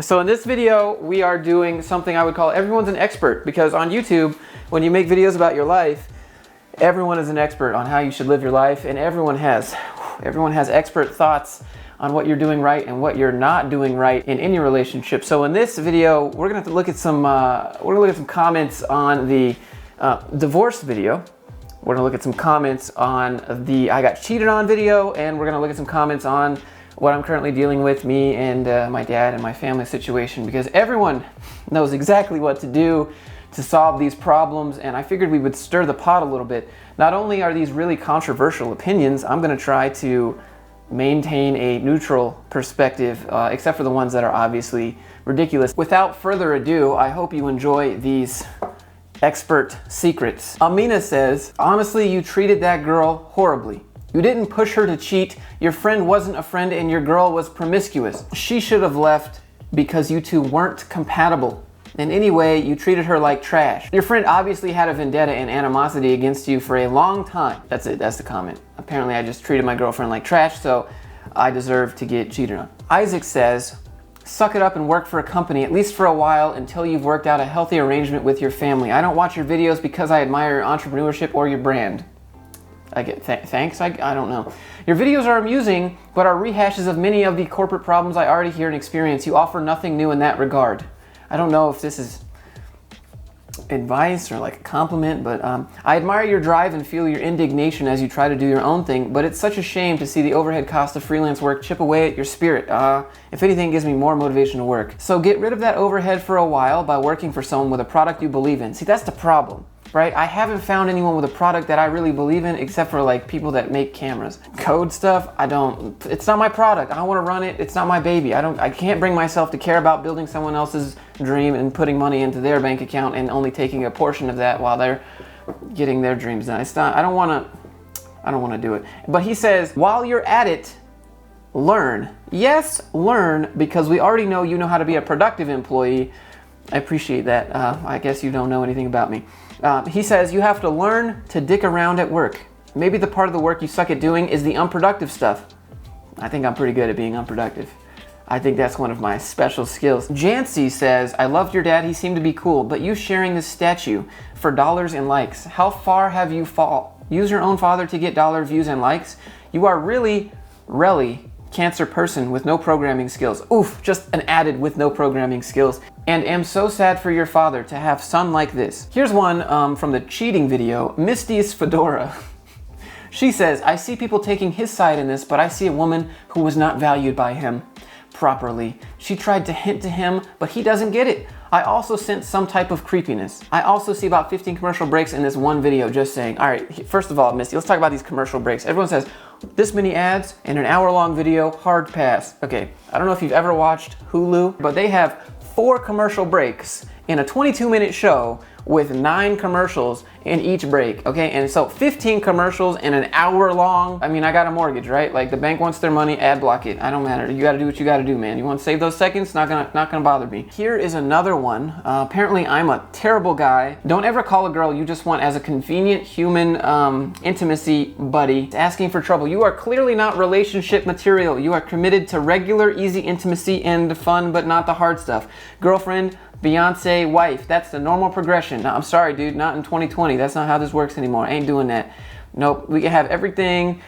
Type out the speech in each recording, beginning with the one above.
So in this video, we are doing something I would call everyone's an expert, because on YouTube, when you make videos about your life, everyone is an expert on how you should live your life, and everyone has expert thoughts on what you're doing right and what you're not doing right in any relationship. So in this video, we're gonna have to look at some comments on the divorce video. We're gonna look at some comments on the I got cheated on video, and we're gonna look at some comments on what I'm currently dealing with, me and my dad and my family situation, because everyone knows exactly what to do to solve these problems, and I figured we would stir the pot a little bit. Not only are these really controversial opinions, I'm gonna try to maintain a neutral perspective, except for the ones that are obviously ridiculous. Without further ado, I hope you enjoy these expert secrets. Amina says, honestly, you treated that girl horribly. You didn't push her to cheat, your friend wasn't a friend, and your girl was promiscuous. She should have left because you two weren't compatible. And anyway, you treated her like trash. Your friend obviously had a vendetta and animosity against you for a long time. That's it, that's the comment. Apparently I just treated my girlfriend like trash, so I deserve to get cheated on. Isaac says, suck it up and work for a company, at least for a while, until you've worked out a healthy arrangement with your family. I don't watch your videos because I admire your entrepreneurship or your brand. I get thanks, I don't know. Your videos are amusing, but are rehashes of many of the corporate problems I already hear and experience. You offer nothing new in that regard. I don't know if this is advice or like a compliment, but I admire your drive and feel your indignation as you try to do your own thing, but it's such a shame to see the overhead cost of freelance work chip away at your spirit. If anything, it gives me more motivation to work. So get rid of that overhead for a while by working for someone with a product you believe in. See, that's the problem. Right? I haven't found anyone with a product that I really believe in, except for like people that make cameras. Code stuff, it's not my product. I don't want to run it. It's not my baby. I can't bring myself to care about building someone else's dream and putting money into their bank account and only taking a portion of that while they're getting their dreams done. I don't want to do it. But he says, while you're at it, learn. Yes, learn, because we already know you know how to be a productive employee. I appreciate that. I guess you don't know anything about me. He says you have to learn to dick around at work. Maybe the part of the work you suck at doing is the unproductive stuff. I think I'm pretty good at being unproductive. I think that's one of my special skills. Jancy says, I loved your dad, he seemed to be cool, but you sharing this statue for dollars and likes, how far have you fall? Use your own father to get dollar views and likes? You are really cancer person with no programming skills. Oof, just an added with no programming skills. And am so sad for your father to have son like this. Here's one from the cheating video, Misty's Fedora. She says, I see people taking his side in this, but I see a woman who was not valued by him properly. She tried to hint to him, but he doesn't get it. I also sense some type of creepiness. I also see about 15 commercial breaks in this one video, just saying. All right, first of all, Misty, let's talk about these commercial breaks. Everyone says, this many ads in an hour-long video, hard pass. Okay, I don't know if you've ever watched Hulu, but they have 4 commercial breaks in a 22-minute show with 9 commercials in each break, okay? And so 15 commercials in an hour long. I mean, I got a mortgage, right? Like the bank wants their money, ad block it. I don't matter. You gotta do what you gotta do, man. You wanna save those seconds? Not gonna bother me. Here is another one. Apparently I'm a terrible guy. Don't ever call a girl you just want as a convenient human intimacy buddy. Asking for trouble. You are clearly not relationship material. You are committed to regular, easy intimacy and fun, but not the hard stuff. Girlfriend, Beyonce, wife. That's the normal progression. Now, I'm sorry, dude, not in 2020. That's not how this works anymore. I ain't doing that. Nope, we can have everything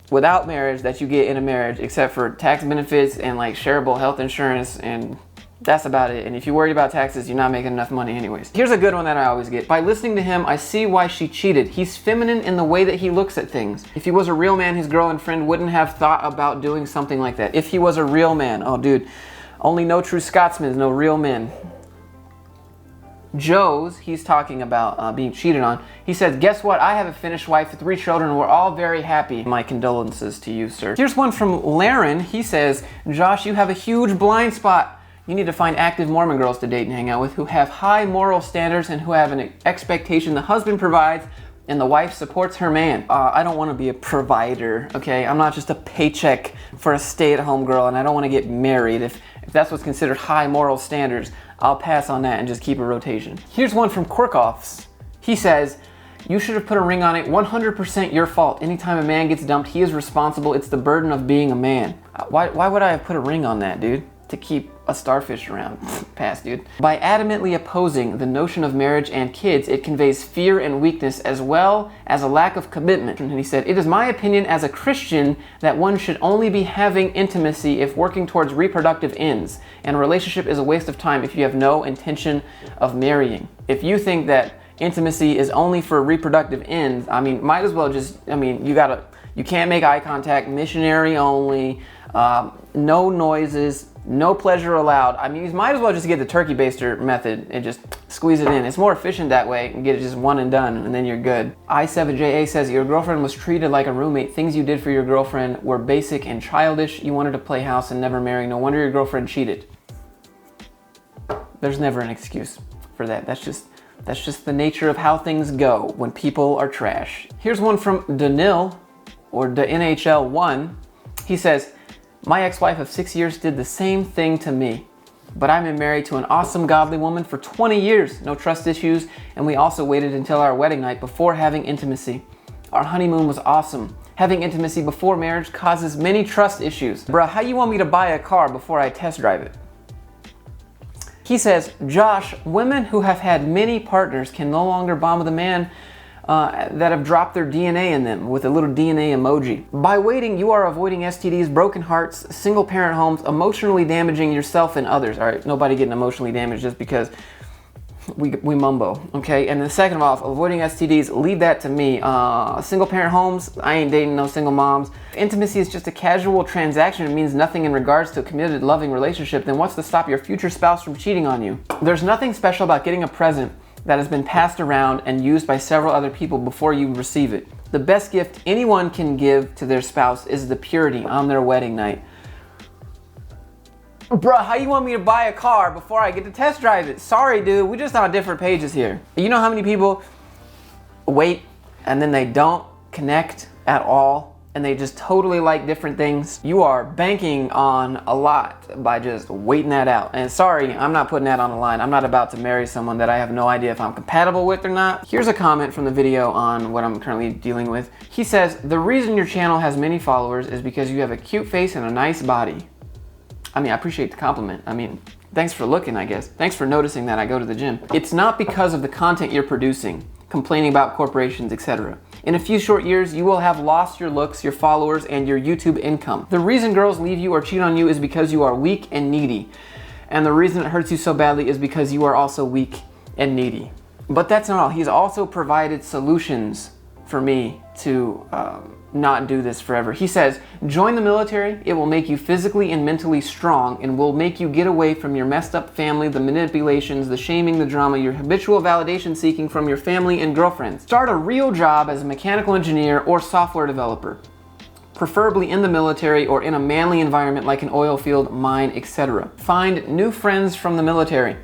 without marriage that you get in a marriage, except for tax benefits and like shareable health insurance, and that's about it. And if you're worried about taxes, you're not making enough money anyways. Here's a good one that I always get. By listening to him, I see why she cheated. He's feminine in the way that he looks at things. If he was a real man, his girl and friend wouldn't have thought about doing something like that. If he was a real man. Oh, dude, only no true Scotsmen, no real men. Joe's, he's talking about being cheated on. He says, guess what? I have a Finnish wife with 3 children and we're all very happy. My condolences to you, sir. Here's one from Laren. He says, Josh, you have a huge blind spot. You need to find active Mormon girls to date and hang out with who have high moral standards and who have an expectation the husband provides and the wife supports her man. I don't want to be a provider, okay? I'm not just a paycheck for a stay-at-home girl, and I don't want to get married. If that's what's considered high moral standards, I'll pass on that and just keep a rotation. Here's one from Quirkoffs. He says, you should have put a ring on it, 100% your fault. Anytime a man gets dumped, he is responsible. It's the burden of being a man. Why would I have put a ring on that, dude? To keep a starfish around. Pass, dude. By adamantly opposing the notion of marriage and kids, it conveys fear and weakness as well as a lack of commitment. And he said, it is my opinion as a Christian that one should only be having intimacy if working towards reproductive ends, and a relationship is a waste of time if you have no intention of marrying. If you think that intimacy is only for reproductive ends, I mean, might as well just, I mean, you can't make eye contact, missionary only, no noises, no pleasure allowed. I mean, you might as well just get the turkey baster method and just squeeze it in. It's more efficient that way and get it just one and done, and then you're good. I7JA says, your girlfriend was treated like a roommate. Things you did for your girlfriend were basic and childish. You wanted to play house and never marry. No wonder your girlfriend cheated. There's never an excuse for that. That's just the nature of how things go when people are trash. Here's one from Danil, or the NHL1. He says, my ex-wife of 6 years did the same thing to me, but I've been married to an awesome godly woman for 20 years, no trust issues, and we also waited until our wedding night before having intimacy. Our honeymoon was awesome. Having intimacy before marriage causes many trust issues. Bruh, how you want me to buy a car before I test drive it? He says, Josh, women who have had many partners can no longer bond with a man that have dropped their DNA in them with a little DNA emoji. By waiting, you are avoiding STDs, broken hearts, single parent homes, emotionally damaging yourself and others. All right, nobody getting emotionally damaged just because we mumbo, okay? And then second of all, avoiding STDs, leave that to me. Single parent homes, I ain't dating no single moms. Intimacy is just a casual transaction. It means nothing in regards to a committed, loving relationship. Then what's to stop your future spouse from cheating on you? There's nothing special about getting a present that has been passed around and used by several other people before you receive it. The best gift anyone can give to their spouse is the purity on their wedding night. Bruh, how you want me to buy a car before I get to test drive it? Sorry, dude, we're just on different pages here. You know how many people wait and then they don't connect at all and they just totally like different things? You are banking on a lot by just waiting that out. And sorry, I'm not putting that on the line. I'm not about to marry someone that I have no idea if I'm compatible with or not. Here's a comment from the video on what I'm currently dealing with. He says, the reason your channel has many followers is because you have a cute face and a nice body. I mean, I appreciate the compliment. I mean, thanks for looking, I guess. Thanks for noticing that I go to the gym. It's not because of the content you're producing, complaining about corporations, etc. In a few short years, you will have lost your looks, your followers, and your YouTube income. The reason girls leave you or cheat on you is because you are weak and needy. And the reason it hurts you so badly is because you are also weak and needy. But that's not all. He's also provided solutions for me to not do this forever. He says, join the military. It will make you physically and mentally strong and will make you get away from your messed up family, the manipulations, the shaming, the drama, your habitual validation seeking from your family and girlfriends. Start a real job as a mechanical engineer or software developer, preferably in the military or in a manly environment like an oil field, mine, etc. Find new friends from the military.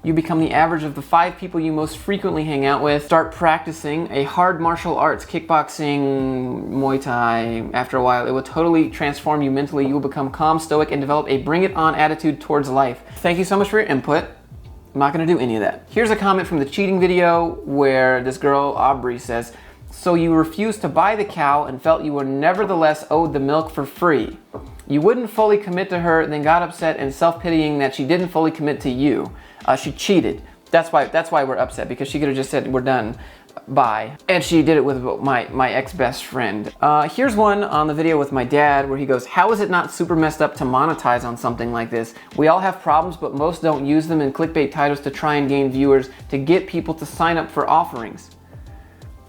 You become the average of the 5 people you most frequently hang out with. Start practicing a hard martial arts, kickboxing, Muay Thai. After a while, it will totally transform you mentally. You will become calm, stoic, and develop a bring it on attitude towards life. Thank you so much for your input. I'm not gonna do any of that. Here's a comment from the cheating video where this girl, Aubrey, says, so you refused to buy the cow and felt you were nevertheless owed the milk for free. You wouldn't fully commit to her, then got upset and self-pitying that she didn't fully commit to you. She cheated. That's why we're upset, because she could have just said, we're done, bye. And she did it with my ex-best friend. Here's one on the video with my dad where he goes, how is it not super messed up to monetize on something like this? We all have problems, but most don't use them in clickbait titles to try and gain viewers to get people to sign up for offerings.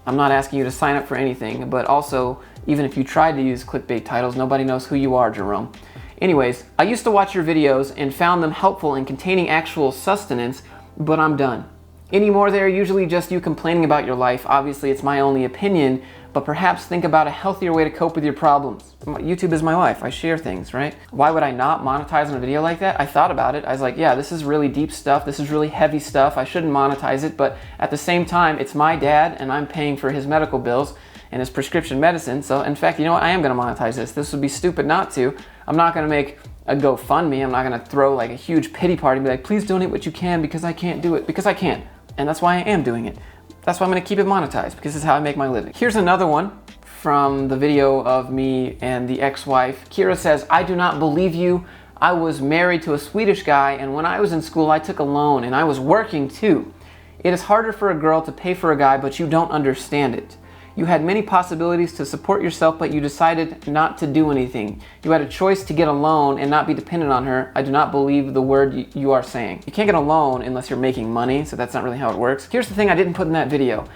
I'm not asking you to sign up for anything, but also, even if you tried to use clickbait titles, nobody knows who you are, Jerome. Anyways, I used to watch your videos and found them helpful in containing actual sustenance, but I'm done. Anymore, they're usually just you complaining about your life. Obviously, it's my only opinion, but perhaps think about a healthier way to cope with your problems. YouTube is my life. I share things, right? Why would I not monetize on a video like that? I thought about it. I was like, yeah, this is really deep stuff. This is really heavy stuff. I shouldn't monetize it, but at the same time, it's my dad and I'm paying for his medical bills and his prescription medicine. So in fact, you know what? I am gonna monetize this. This would be stupid not to. I'm not gonna make a GoFundMe. I'm not gonna throw like a huge pity party and be like, please donate what you can because I can't do it, because I can't. And that's why I am doing it. That's why I'm gonna keep it monetized, because this is how I make my living. Here's another one from the video of me and the ex-wife. Kira says, I do not believe you. I was married to a Swedish guy, and when I was in school, I took a loan, and I was working too. It is harder for a girl to pay for a guy, but you don't understand it. You had many possibilities to support yourself, but you decided not to do anything. You had a choice to get a loan and not be dependent on her. I do not believe the word you are saying. You can't get a loan unless you're making money, so that's not really how it works. Here's the thing I didn't put in that video.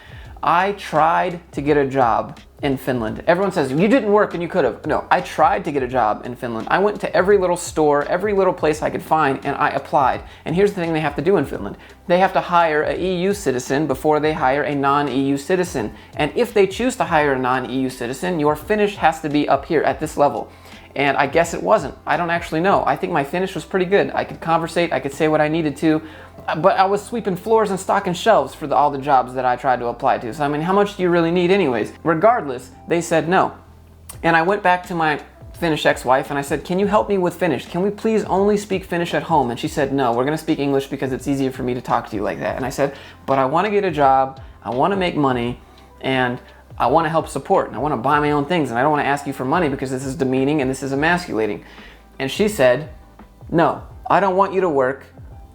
I tried to get a job in Finland. Everyone says, you didn't work and you could have. No, I tried to get a job in Finland. I went to every little store, every little place I could find, and I applied. And here's the thing they have to do in Finland. They have to hire a EU citizen before they hire a non-EU citizen. And if they choose to hire a non-EU citizen, your Finnish has to be up here at this level. And I guess it wasn't. I don't actually know. I think my Finnish was pretty good. I could conversate, I could say what I needed to, but I was sweeping floors and stocking shelves for all the jobs that I tried to apply to. So I mean, how much do you really need anyways? Regardless, they said no. And I went back to my Finnish ex-wife and I said, can you help me with Finnish? Can we please only speak Finnish at home? And she said, no, we're gonna speak English because it's easier for me to talk to you like that. And I said, but I wanna get a job, I wanna make money, and I want to help support, and I want to buy my own things, and I don't want to ask you for money because this is demeaning and this is emasculating. And she said, no, I don't want you to work.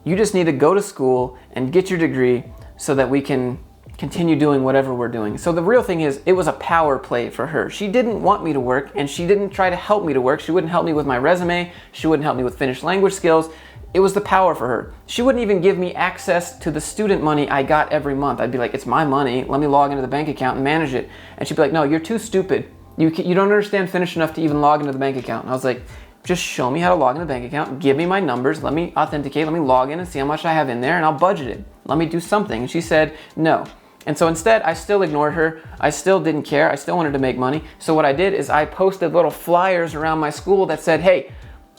You just need to go to school and get your degree so that we can continue doing whatever we're doing. So the real thing is, it was a power play for her. She didn't want me to work, and she didn't try to help me to work. She wouldn't help me with my resume. She wouldn't help me with Finnish language skills. It was the power for her. She wouldn't even give me access to the student money I got every month. I'd be like, it's my money, let me log into the bank account and manage it. And she'd be like, no, you're too stupid. You don't understand Finnish enough to even log into the bank account. And I was like, just show me how to log into the bank account, give me my numbers, let me authenticate, let me log in and see how much I have in there, and I'll budget it. Let me do something. And she said, no. And so instead, I still ignored her. I still didn't care. I still wanted to make money. So what I did is I posted little flyers around my school that said, hey,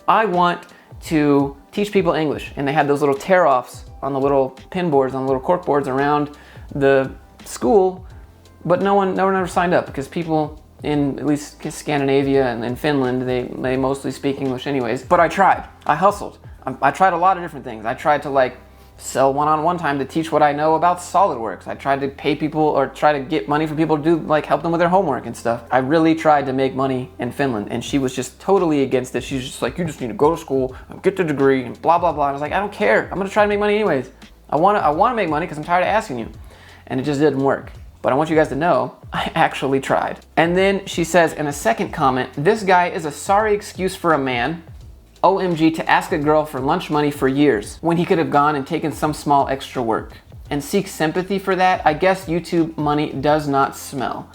I want to teach people English. And they had those little tear-offs on the little pin boards, on the little cork boards around the school, but no one ever signed up because people in at least Scandinavia and in Finland, they mostly speak English anyways. But I tried. I hustled. I tried a lot of different things. I tried to like sell one-on-one time to teach what I know about SolidWorks. I tried to pay people or try to get money for people to do, like, help them with their homework and stuff. I really tried to make money in Finland, and she was just totally against it. She was just like, you just need to go to school and get the degree and blah, blah, blah. And I was like, I don't care. I'm gonna try to make money anyways. I wanna make money because I'm tired of asking you. And it just didn't work. But I want you guys to know, I actually tried. And then she says in a second comment, this guy is a sorry excuse for a man, OMG, to ask a girl for lunch money for years when he could have gone and taken some small extra work. And seek sympathy for that? I guess YouTube money does not smell.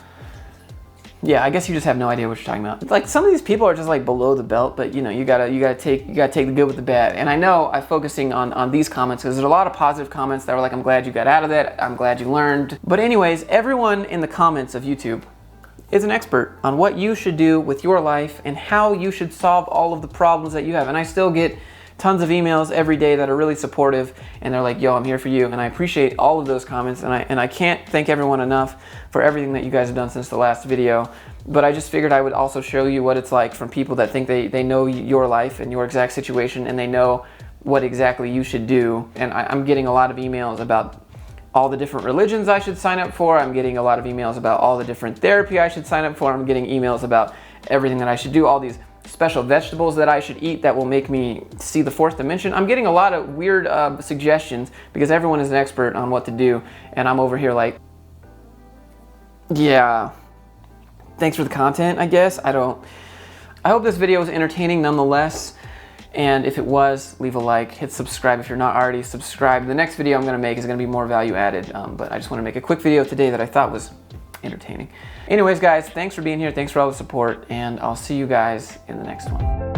Yeah, I guess you just have no idea what you're talking about. It's like some of these people are just like below the belt, but you know, you gotta take the good with the bad. And I know I'm focusing on these comments because there's a lot of positive comments that were like, I'm glad you got out of that, I'm glad you learned. But anyways, everyone in the comments of YouTube is an expert on what you should do with your life and how you should solve all of the problems that you have. And I still get tons of emails every day that are really supportive, and they're like, yo, I'm here for you. And I appreciate all of those comments, and I can't thank everyone enough for everything that you guys have done since the last video. But I just figured I would also show you what it's like from people that think they know your life and your exact situation, and they know what exactly you should do. And I'm getting a lot of emails about all the different religions I should sign up for. I'm getting a lot of emails about all the different therapy I should sign up for. I'm getting emails about everything that I should do, all these special vegetables that I should eat that will make me see the fourth dimension. I'm getting a lot of weird suggestions because everyone is an expert on what to do, and I'm over here like, yeah, thanks for the content, I guess. I hope this video was entertaining nonetheless. And if it was, leave a like, hit subscribe if you're not already subscribed. The next video I'm gonna make is gonna be more value added, but I just wanna make a quick video today that I thought was entertaining. Anyways, guys, thanks for being here. Thanks for all the support, and I'll see you guys in the next one.